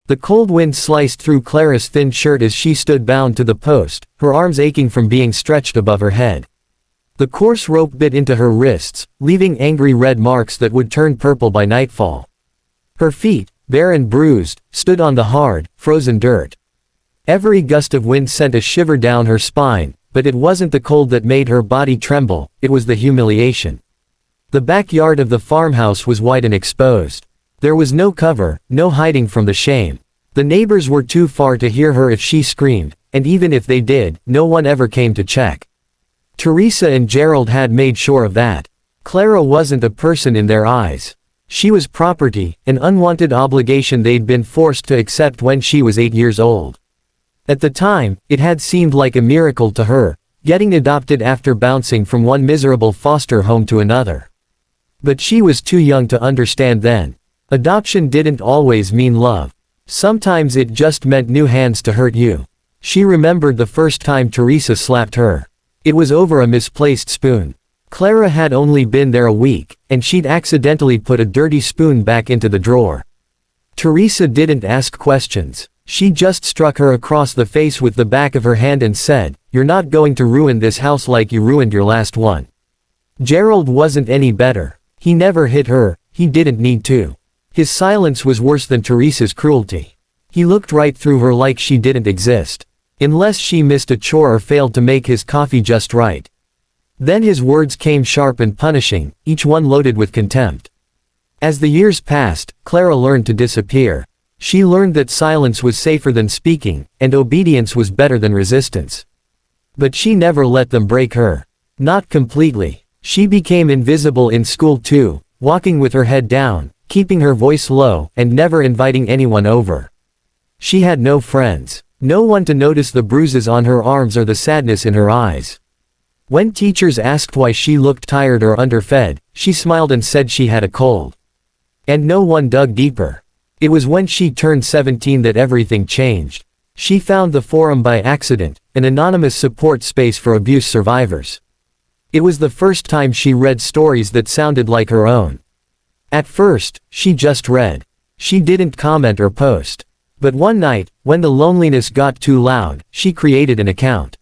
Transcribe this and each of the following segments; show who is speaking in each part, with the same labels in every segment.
Speaker 1: The cold wind sliced through Clara's thin shirt as she stood bound to the post, her arms aching from being stretched above her head. The coarse rope bit into her wrists, leaving angry red marks that would turn purple by nightfall. Her feet, bare and bruised, stood on the hard, frozen dirt. Every gust of wind sent a shiver down her spine, but it wasn't the cold that made her body tremble, it was the humiliation. The backyard of the farmhouse was wide and exposed. There was no cover, no hiding from the shame. The neighbors were too far to hear her if she screamed, and even if they did, no one ever came to check. Teresa and Gerald had made sure of that. Clara wasn't a person in their eyes. She was property, an unwanted obligation they'd been forced to accept when she was 8 years old. At the time, it had seemed like a miracle to her, getting adopted after bouncing from one miserable foster home to another. But she was too young to understand then. Adoption didn't always mean love. Sometimes it just meant new hands to hurt you. She remembered the first time Teresa slapped her. It was over a misplaced spoon. Clara had only been there a week, and she'd accidentally put a dirty spoon back into the drawer. Teresa didn't ask questions. She just struck her across the face with the back of her hand and said, "You're not going to ruin this house like you ruined your last one." Gerald wasn't any better. He never hit her, he didn't need to. His silence was worse than Teresa's cruelty. He looked right through her like she didn't exist. Unless she missed a chore or failed to make his coffee just right. Then his words came sharp and punishing, each one loaded with contempt. As the years passed, Clara learned to disappear. She learned that silence was safer than speaking, and obedience was better than resistance. But she never let them break her. Not completely. She became invisible in school too, walking with her head down, keeping her voice low, and never inviting anyone over. She had no friends. No one to notice the bruises on her arms or the sadness in her eyes. When teachers asked why she looked tired or underfed, she smiled and said she had a cold. And no one dug deeper. It was when she turned 17 that everything changed. She found the forum by accident, an anonymous support space for abuse survivors. It was the first time she read stories that sounded like her own. At first, she just read. She didn't comment or post. But one night, when the loneliness got too loud, she created an account.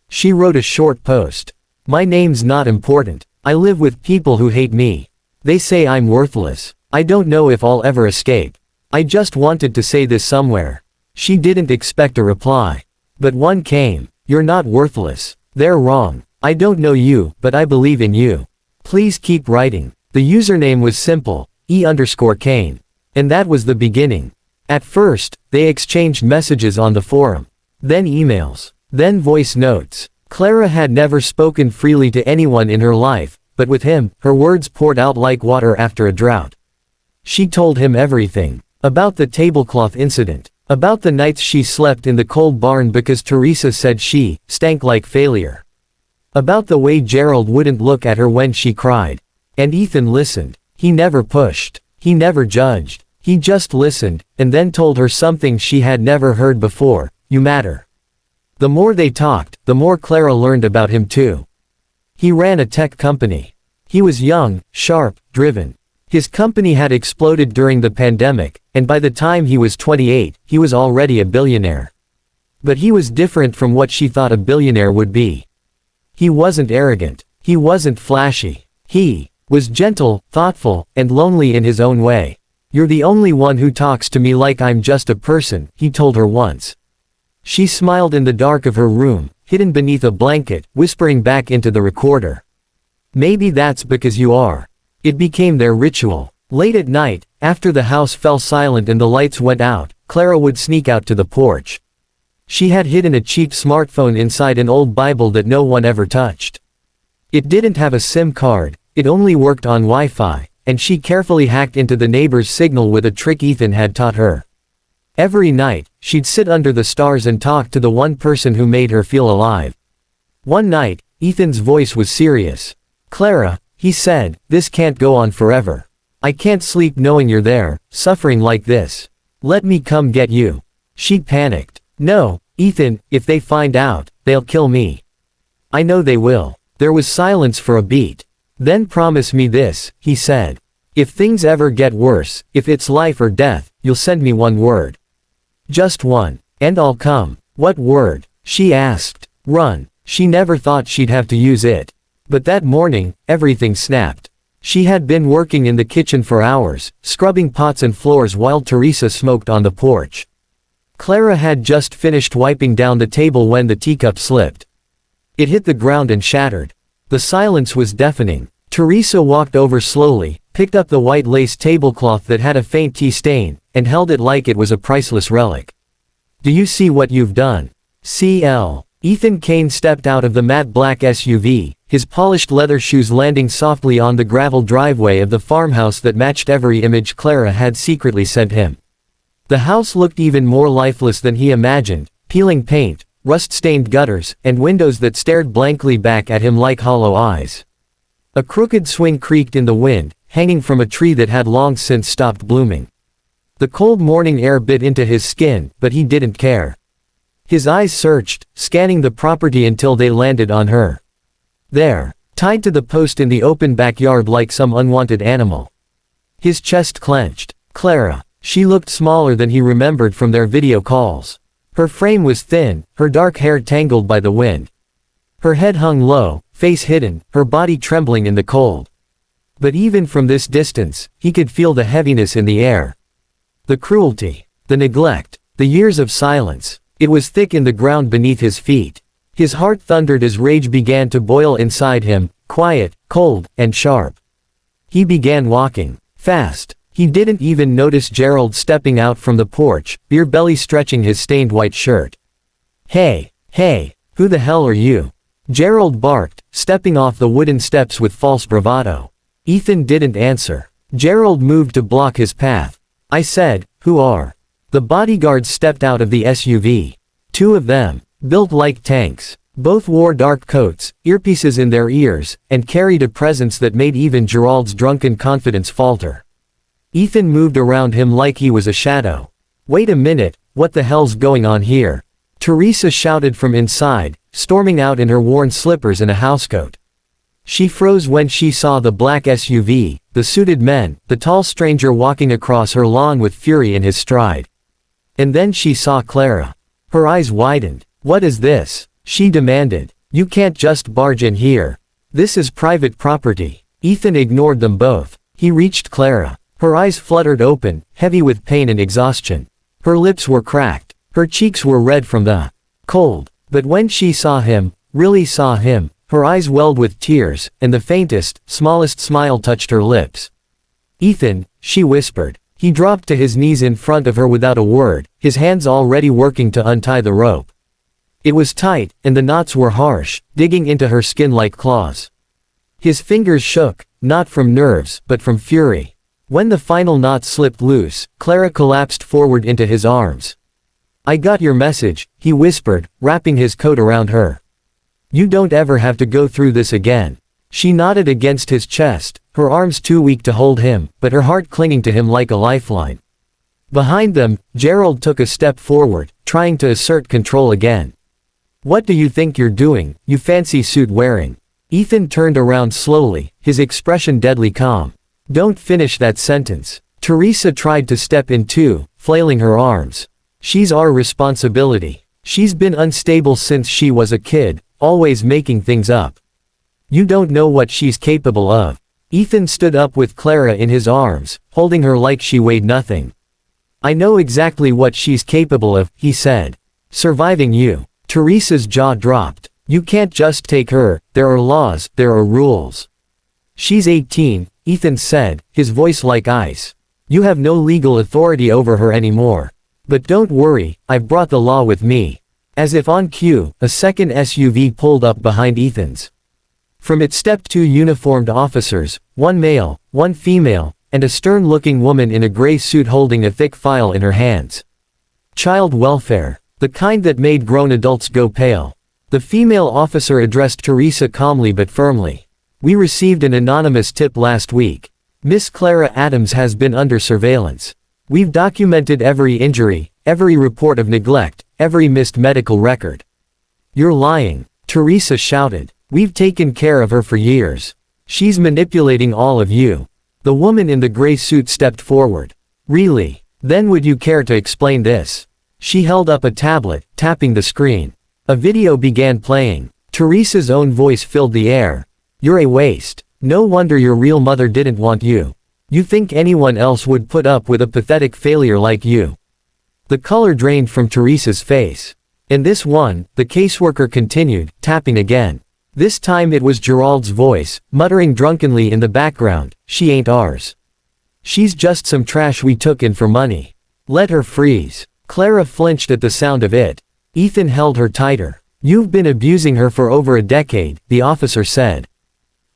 Speaker 1: She wrote a short post. "My name's not important. I live with people who hate me. They say I'm worthless. I don't know if I'll ever escape. I just wanted to say this somewhere." She didn't expect a reply. But one came. "You're not worthless. They're wrong. I don't know you, but I believe in you. Please keep writing." The username was simple, E_Kane. And that was the beginning. At first, they exchanged messages on the forum. Then emails. Then voice notes. Clara had never spoken freely to anyone in her life, but with him, her words poured out like water after a drought. She told him everything. About the tablecloth incident. About the nights she slept in the cold barn because Teresa said she stank like failure. About the way Gerald wouldn't look at her when she cried. And Ethan listened. He never pushed. He never judged. He just listened, and then told her something she had never heard before: "You matter." The more they talked, the more Clara learned about him too. He ran a tech company. He was young, sharp, driven. His company had exploded during the pandemic, and by the time he was 28, he was already a billionaire. But he was different from what she thought a billionaire would be. He wasn't arrogant. He wasn't flashy. He was gentle, thoughtful, and lonely in his own way. "You're the only one who talks to me like I'm just a person," he told her once. She smiled in the dark of her room, hidden beneath a blanket, whispering back into the recorder. "Maybe that's because you are." It became their ritual. Late at night, after the house fell silent and the lights went out, Clara would sneak out to the porch. She had hidden a cheap smartphone inside an old Bible that no one ever touched. It didn't have a SIM card, it only worked on Wi-Fi, and she carefully hacked into the neighbor's signal with a trick Ethan had taught her. Every night, she'd sit under the stars and talk to the one person who made her feel alive. One night, Ethan's voice was serious. "Clara," he said, "this can't go on forever. I can't sleep knowing you're there, suffering like this. Let me come get you." She panicked. "No, Ethan, if they find out, they'll kill me." "I know they will." There was silence for a beat. "Then promise me this," he said. "If things ever get worse, if it's life or death, you'll send me one word." Just one. And I'll come. What word? She asked. Run. She never thought she'd have to use it. But that morning, everything snapped. She had been working in the kitchen for hours, scrubbing pots and floors while Teresa smoked on the porch. Clara had just finished wiping down the table when the teacup slipped. It hit the ground and shattered. The silence was deafening. Teresa walked over slowly, picked up the white lace tablecloth that had a faint tea stain, and held it like it was a priceless relic. Do you see what you've done? CL. Ethan Kane stepped out of the matte black SUV, his polished leather shoes landing softly on the gravel driveway of the farmhouse that matched every image Clara had secretly sent him. The house looked even more lifeless than he imagined, peeling paint, rust-stained gutters, and windows that stared blankly back at him like hollow eyes. A crooked swing creaked in the wind, hanging from a tree that had long since stopped blooming. The cold morning air bit into his skin, but he didn't care. His eyes searched, scanning the property until they landed on her. There, tied to the post in the open backyard like some unwanted animal. His chest clenched. Clara. She looked smaller than he remembered from their video calls. Her frame was thin, her dark hair tangled by the wind. Her head hung low, face hidden, her body trembling in the cold. But even from this distance, he could feel the heaviness in the air. The cruelty, the neglect, the years of silence. It was thick in the ground beneath his feet. His heart thundered as rage began to boil inside him, quiet, cold, and sharp. He began walking. Fast. He didn't even notice Gerald stepping out from the porch, beer belly stretching his stained white shirt. Hey, who the hell are you? Gerald barked, stepping off the wooden steps with false bravado. Ethan didn't answer. Gerald moved to block his path. I said, who are? The bodyguards stepped out of the SUV. Two of them, built like tanks. Both wore dark coats, earpieces in their ears, and carried a presence that made even Gerald's drunken confidence falter. Ethan moved around him like he was a shadow. Wait a minute, what the hell's going on here? Teresa shouted from inside, storming out in her worn slippers and a housecoat. She froze when she saw the black SUV, the suited men, the tall stranger walking across her lawn with fury in his stride. And then she saw Clara. Her eyes widened. What is this? She demanded. You can't just barge in here. This is private property. Ethan ignored them both. He reached Clara. Her eyes fluttered open, heavy with pain and exhaustion. Her lips were cracked. Her cheeks were red from the cold. But when she saw him, really saw him, her eyes welled with tears, and the faintest, smallest smile touched her lips. Ethan, she whispered. He dropped to his knees in front of her without a word, his hands already working to untie the rope. It was tight, and the knots were harsh, digging into her skin like claws. His fingers shook, not from nerves, but from fury. When the final knot slipped loose, Clara collapsed forward into his arms. I got your message, he whispered, wrapping his coat around her. You don't ever have to go through this again. She nodded against his chest, her arms too weak to hold him, but her heart clinging to him like a lifeline. Behind them, Gerald took a step forward, trying to assert control again. What do you think you're doing, you fancy suit wearing? Ethan turned around slowly, his expression deadly calm. Don't finish that sentence. Teresa tried to step in too, flailing her arms. She's our responsibility. She's been unstable since she was a kid, always making things up. You don't know what she's capable of. Ethan stood up with Clara in his arms, holding her like she weighed nothing. I know exactly what she's capable of, he said. Surviving you. Teresa's jaw dropped. You can't just take her, there are laws, there are rules. She's 18, Ethan said, his voice like ice. You have no legal authority over her anymore. But don't worry, I've brought the law with me. As if on cue, a second SUV pulled up behind Ethan's. From it stepped two uniformed officers, one male, one female, and a stern-looking woman in a gray suit holding a thick file in her hands. Child welfare. The kind that made grown adults go pale. The female officer addressed Teresa calmly but firmly. We received an anonymous tip last week. Miss Clara Adams has been under surveillance. We've documented every injury, every report of neglect, every missed medical record. You're lying, Teresa shouted. We've taken care of her for years. She's manipulating all of you. The woman in the gray suit stepped forward. Really? Then would you care to explain this? She held up a tablet, tapping the screen. A video began playing. Teresa's own voice filled the air. "You're a waste. No wonder your real mother didn't want you. You think anyone else would put up with a pathetic failure like you?" The color drained from Teresa's face. "And this one," the caseworker continued, tapping again. This time it was Gerald's voice, muttering drunkenly in the background, "She ain't ours. She's just some trash we took in for money. Let her freeze." Clara flinched at the sound of it. Ethan held her tighter. "You've been abusing her for over a decade," the officer said.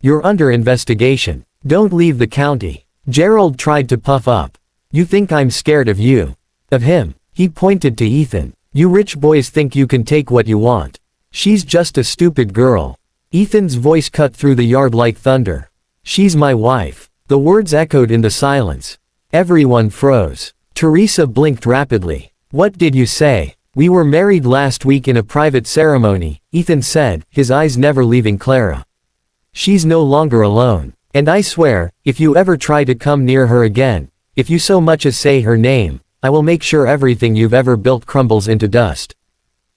Speaker 1: "You're under investigation. Don't leave the county." Gerald tried to puff up. "You think I'm scared of you?" "Of him." He pointed to Ethan. "You rich boys think you can take what you want. She's just a stupid girl." Ethan's voice cut through the yard like thunder. "She's my wife." The words echoed in the silence. Everyone froze. Teresa blinked rapidly. "What did you say?" "We were married last week in a private ceremony," Ethan said, his eyes never leaving Clara. "She's no longer alone. And I swear, if you ever try to come near her again, if you so much as say her name, I will make sure everything you've ever built crumbles into dust."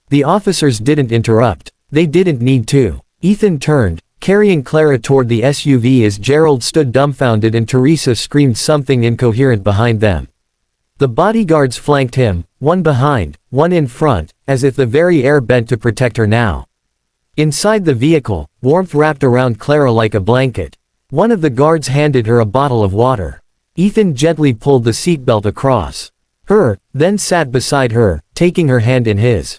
Speaker 1: The officers didn't interrupt. They didn't need to. Ethan turned, carrying Clara toward the SUV as Gerald stood dumbfounded and Teresa screamed something incoherent behind them. The bodyguards flanked him, one behind, one in front, as if the very air bent to protect her now. Inside the vehicle, warmth wrapped around Clara like a blanket. One of the guards handed her a bottle of water. Ethan gently pulled the seatbelt across her, then sat beside her, taking her hand in his.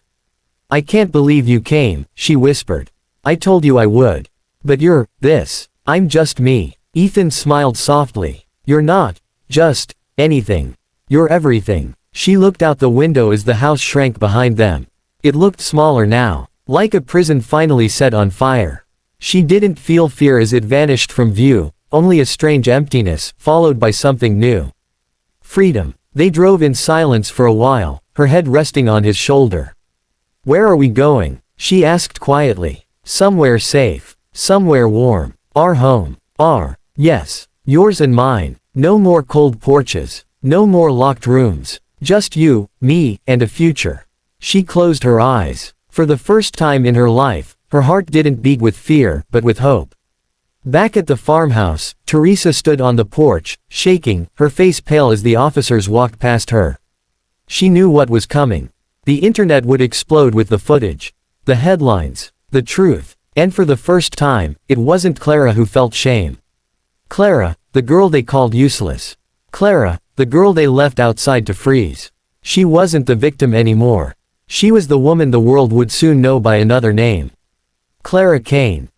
Speaker 1: "I can't believe you came," she whispered. "I told you I would. But you're this. I'm just me." Ethan smiled softly. "You're not just anything. You're everything." She looked out the window as the house shrank behind them. It looked smaller now, like a prison finally set on fire. She didn't feel fear as it vanished from view, only a strange emptiness, followed by something new. Freedom. They drove in silence for a while, her head resting on his shoulder. "Where are we going?" she asked quietly. "Somewhere safe. Somewhere warm. Our home. Yes. Yours and mine. No more cold porches. No more locked rooms. Just you, me, and a future." She closed her eyes. For the first time in her life, her heart didn't beat with fear, but with hope. Back at the farmhouse, Teresa stood on the porch, shaking, her face pale as the officers walked past her. She knew what was coming. The internet would explode with the footage. The headlines. The truth. And for the first time, it wasn't Clara who felt shame. Clara, the girl they called useless. Clara, the girl they left outside to freeze. She wasn't the victim anymore. She was the woman the world would soon know by another name. Clara Kane.